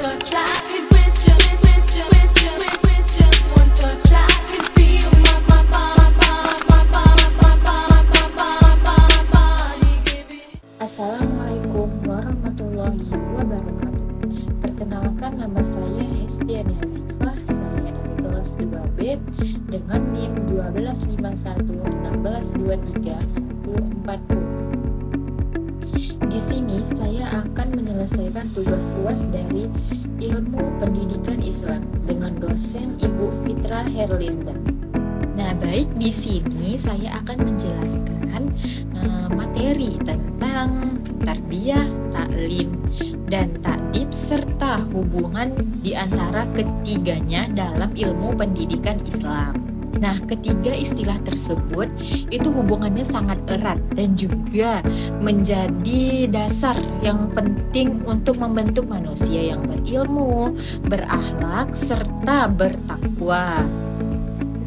touch, I could with just one touch, I could feel my body give it. Assalamualaikum warahmatullahi wabarakatuh. Perkenalkan, nama saya Hestiani Hazifah. Saya dari kelas 2B dengan NIM 12511623 Di sini saya akan menyelesaikan tugas UAS dari Ilmu Pendidikan Islam dengan dosen Ibu Fitra Herlinda. Nah, baik, di sini saya akan menjelaskan materi tentang tarbiyah, taklim, dan takdib serta hubungan di antara ketiganya dalam ilmu pendidikan Islam. Nah, ketiga istilah tersebut itu hubungannya sangat erat dan juga menjadi dasar yang penting untuk membentuk manusia yang berilmu, berakhlak, serta bertakwa.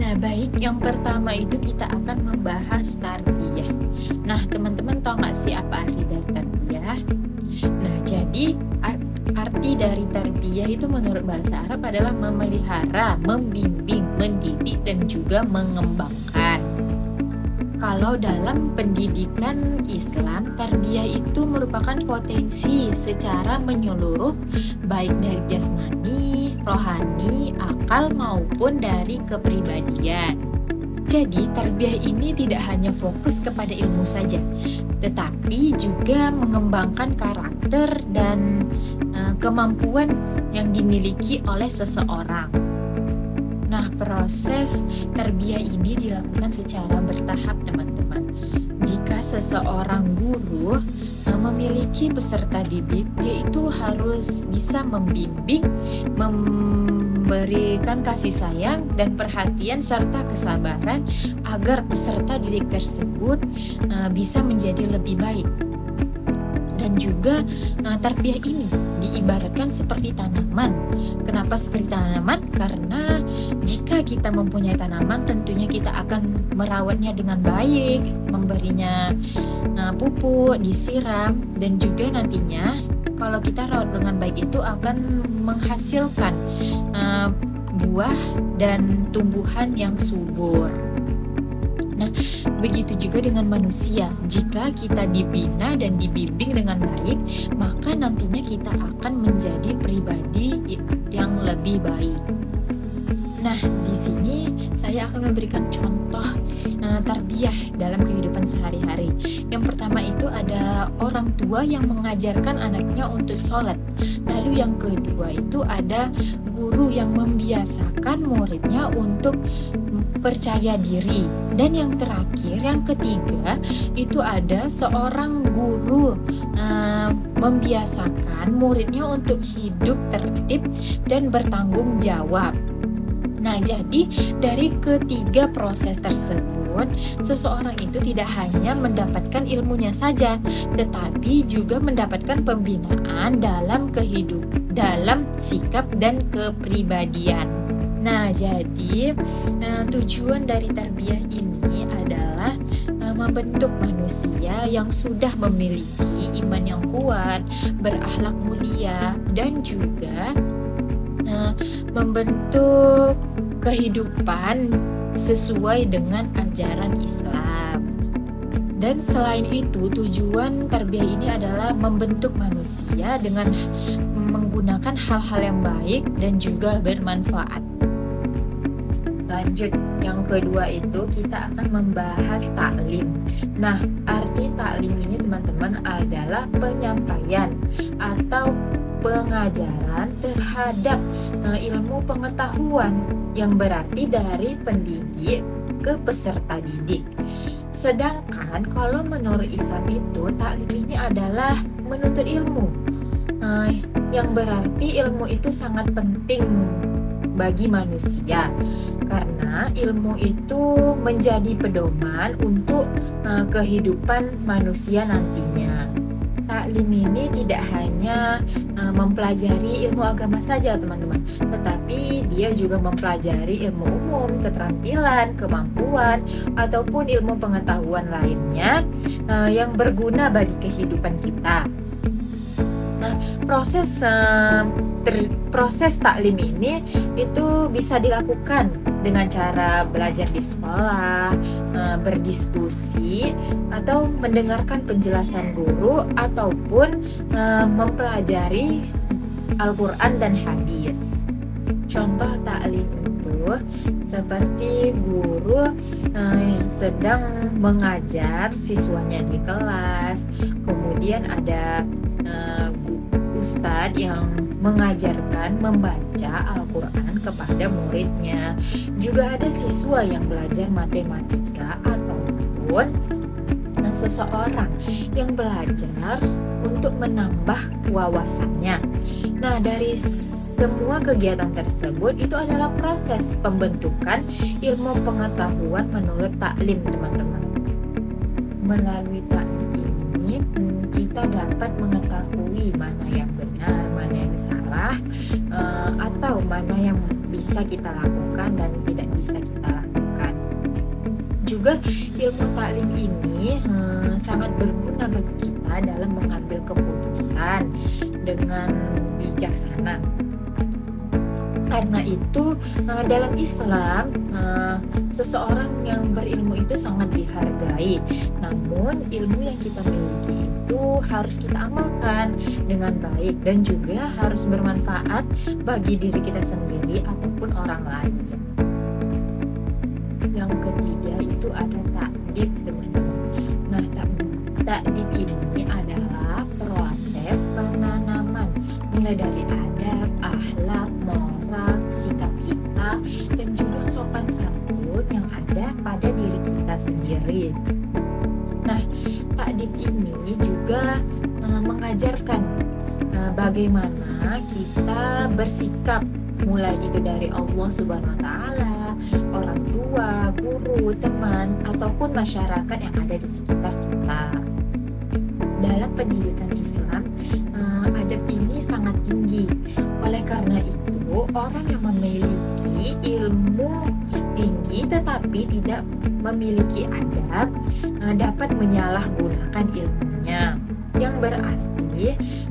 Nah, baik, yang pertama itu kita akan membahas tarbiyah. Nah, teman-teman tahu nggak sih apa arti dari tarbiyah? Nah, jadi arti dari tarbiyah itu menurut bahasa Arab adalah memelihara, membimbing, mendidik, dan juga mengembangkan. Kalau dalam pendidikan Islam, tarbiyah itu merupakan potensi secara menyeluruh, baik dari jasmani, rohani, akal, maupun dari kepribadian. Jadi, tarbiyah ini tidak hanya fokus kepada ilmu saja, tetapi juga mengembangkan karakter dan kemampuan yang dimiliki oleh seseorang. Nah, proses tarbiyah ini dilakukan secara bertahap, teman-teman. Jika seseorang guru memiliki peserta didik, dia itu harus bisa membimbing, memberikan kasih sayang dan perhatian serta kesabaran agar peserta didik tersebut bisa menjadi lebih baik. Dan juga tarbiyah ini diibaratkan seperti tanaman. Kenapa seperti tanaman? Karena jika kita mempunyai tanaman, tentunya kita akan merawatnya dengan baik, memberinya pupuk, disiram, dan juga nantinya kalau kita rawat dengan baik itu akan menghasilkan buah dan tumbuhan yang subur. Nah, begitu juga dengan manusia. Jika kita dibina dan dibimbing dengan baik, maka nantinya kita akan menjadi pribadi yang lebih baik. Nah, di sini saya akan memberikan contoh tarbiyah dalam kehidupan sehari-hari. Yang pertama itu ada orang tua yang mengajarkan anaknya untuk sholat. Lalu yang kedua itu ada guru yang membiasakan muridnya untuk percaya diri. Dan yang terakhir, yang ketiga, itu ada seorang guru membiasakan muridnya untuk hidup tertib dan bertanggung jawab. Nah, jadi dari ketiga proses tersebut, seseorang itu tidak hanya mendapatkan ilmunya saja, tetapi juga mendapatkan pembinaan dalam dalam sikap dan kepribadian. Nah, jadi tujuan dari tarbiyah ini adalah membentuk manusia yang sudah memiliki iman yang kuat, berakhlak mulia, dan juga membentuk kehidupan sesuai dengan ajaran Islam. Dan selain itu, tujuan tarbiyah ini adalah membentuk manusia dengan menggunakan hal-hal yang baik dan juga bermanfaat. Lanjut, yang kedua itu kita akan membahas taklim. Nah, arti taklim ini, teman-teman, adalah penyampaian atau pengajaran terhadap ilmu pengetahuan yang berarti dari pendidik ke peserta didik. Sedangkan kalau menurut Islam itu taklim ini adalah menuntut ilmu, yang berarti ilmu itu sangat penting bagi manusia karena ilmu itu menjadi pedoman untuk kehidupan manusia nantinya. Taklim ini tidak hanya mempelajari ilmu agama saja, teman-teman, tetapi dia juga mempelajari ilmu umum, keterampilan, kemampuan, ataupun ilmu pengetahuan lainnya yang berguna bagi kehidupan kita. Nah, proses taklim ini itu bisa dilakukan dengan cara belajar di sekolah, berdiskusi, atau mendengarkan penjelasan guru, ataupun mempelajari Al-Quran dan hadis. Contoh taklim itu seperti guru yang sedang mengajar siswanya di kelas, kemudian ada ustadz yang mengajarkan membaca Al-Quran kepada muridnya. Juga ada siswa yang belajar matematika, ataupun seseorang yang belajar untuk menambah wawasannya. Nah, dari semua kegiatan tersebut itu adalah proses pembentukan ilmu pengetahuan menurut taklim, teman-teman. Melalui taklim ini kita dapat mengetahui mana yang benar, mana yang salah, atau mana yang bisa kita lakukan dan tidak bisa kita lakukan. Juga ilmu taklim ini sangat berguna bagi kita dalam mengambil keputusan dengan bijaksana. Karena itu dalam Islam seseorang yang berilmu itu sangat dihargai. Namun ilmu yang kita miliki itu harus kita amalkan dengan baik dan juga harus bermanfaat bagi diri kita sendiri ataupun orang lain. Yang ketiga itu ada ta'dib, teman-teman. Nah, ta'dib ini adalah proses penanaman mulai dari adab, akhlak, moral, sikap kita, dan juga sopan santun yang ada pada diri kita sendiri. Nah, ta'dib ini juga mengajarkan bagaimana kita bersikap, mulai itu dari Allah Subhanahu wa Ta'ala, orang tua, guru, teman, ataupun masyarakat yang ada di sekitar kita. Dalam pendidikan Islam, adab ini sangat tinggi. Oleh karena itu, orang yang memiliki ilmu tinggi tetapi tidak memiliki adab dapat menyalahgunakan ilmunya. Yang berarti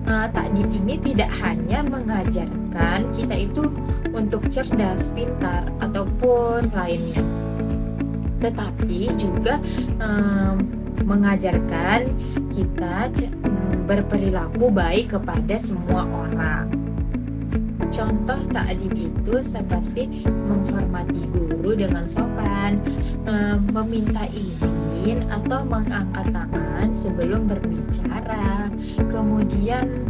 ta'dib ini tidak hanya mengajarkan kita itu untuk cerdas, pintar, ataupun lainnya, tetapi juga mengajarkan kita berperilaku baik kepada semua orang. Contoh ta'dib itu seperti menghormati guru dengan sopan, meminta izin atau mengangkat tangan sebelum berbicara, kemudian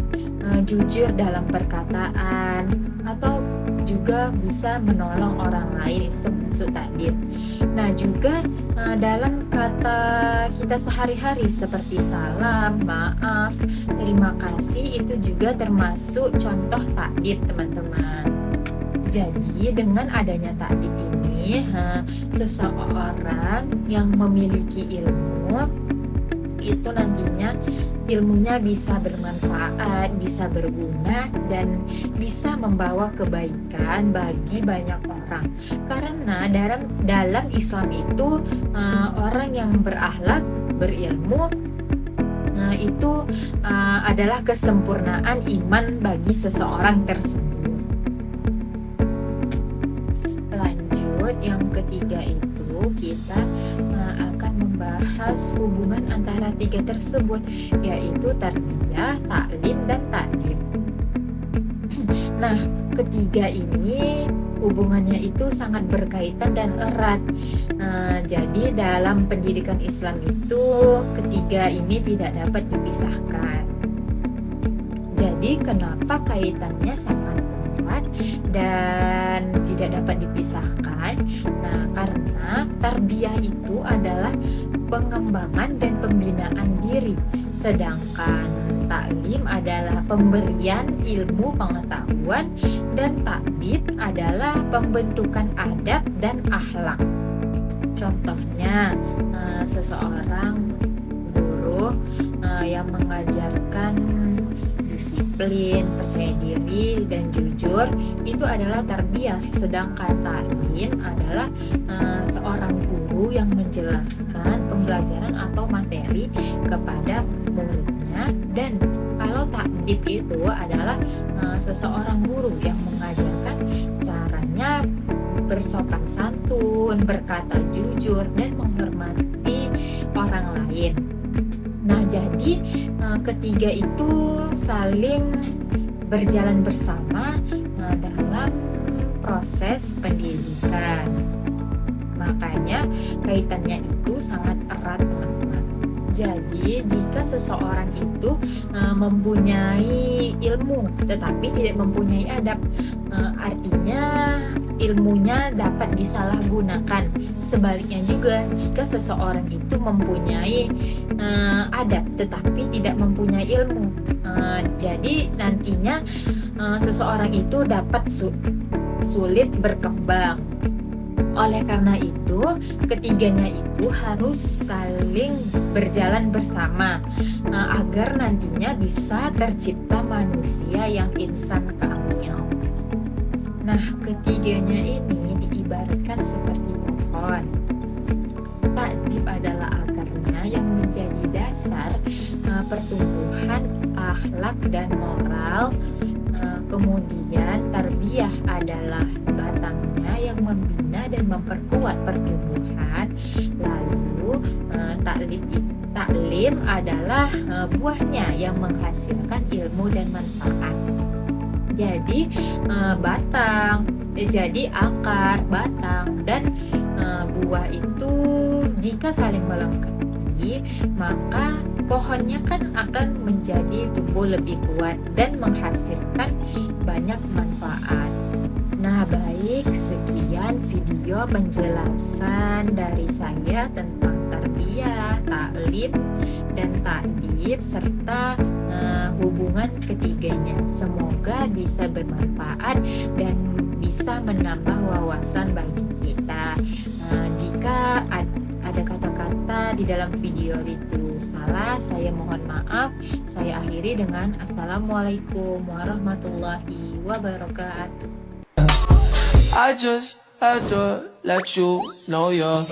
jujur dalam perkataan, atau juga bisa menolong orang lain, itu termasuk ta'dib. Nah, juga dalam kata kita sehari-hari seperti salam, maaf, terima kasih, itu juga termasuk contoh ta'dib, teman-teman. Jadi dengan adanya ta'dib ini, seseorang yang memiliki ilmu itu nantinya ilmunya bisa bermanfaat, bisa berguna, dan bisa membawa kebaikan bagi banyak orang. Karena dalam Islam itu orang yang berakhlak, berilmu, itu adalah kesempurnaan iman bagi seseorang tersebut. Lanjut, yang ketiga itu kita akan membahas hubungan antara tiga tersebut, yaitu tarbiyah, taklim, dan ta'dib. Nah, ketiga ini hubungannya itu sangat berkaitan dan erat. Jadi dalam pendidikan Islam itu ketiga ini tidak dapat dipisahkan. Jadi kenapa kaitannya sangat erat dan tidak dapat dipisahkan? Nah, karena tarbiyah itu adalah pengembangan dan pembinaan diri, sedangkan taklim adalah pemberian ilmu pengetahuan, dan ta'dib adalah pembentukan adab dan akhlak. Contohnya, seseorang guru yang mengajarkan disiplin, percaya diri, dan jujur, itu adalah tarbiyah. Sedangkan taklim adalah seorang guru yang menjelaskan pembelajaran atau materi kepada muridnya dan Kalau takdib itu adalah seseorang guru yang mengajarkan caranya bersopan santun, berkata jujur, dan menghormati orang lain. Nah, jadi ketiga itu saling berjalan bersama dalam proses pendidikan. Makanya kaitannya itu sangat erat, teman-teman. Jadi jika seseorang itu mempunyai ilmu tetapi tidak mempunyai adab, artinya ilmunya dapat disalahgunakan. Sebaliknya juga, jika seseorang itu mempunyai adab tetapi tidak mempunyai ilmu, jadi nantinya seseorang itu dapat sulit berkembang. Oleh karena itu, ketiganya itu harus saling berjalan bersama agar nantinya bisa tercipta manusia yang insan kamil. Nah, ketiganya ini diibaratkan seperti pohon. Takdib adalah akarnya yang menjadi dasar pertumbuhan akhlak dan moral. Kemudian tarbiyah adalah batangnya yang membina dan memperkuat pertumbuhan. Lalu taklim adalah buahnya yang menghasilkan ilmu dan manfaat. Jadi jadi akar, batang, dan buah itu jika saling melengkapi, maka pohonnya kan akan menjadi tumbuh lebih kuat dan menghasilkan banyak manfaat. Nah, baik, sekian video penjelasan dari saya tentang tarbiyah, taklim, dan takdib serta hubungan ketiganya. Semoga bisa bermanfaat dan bisa menambah wawasan bagi kita. Jika ada kata-kata di dalam video itu salah, saya mohon maaf. Saya akhiri dengan Assalamualaikum warahmatullahi wabarakatuh. I just had to let you know you're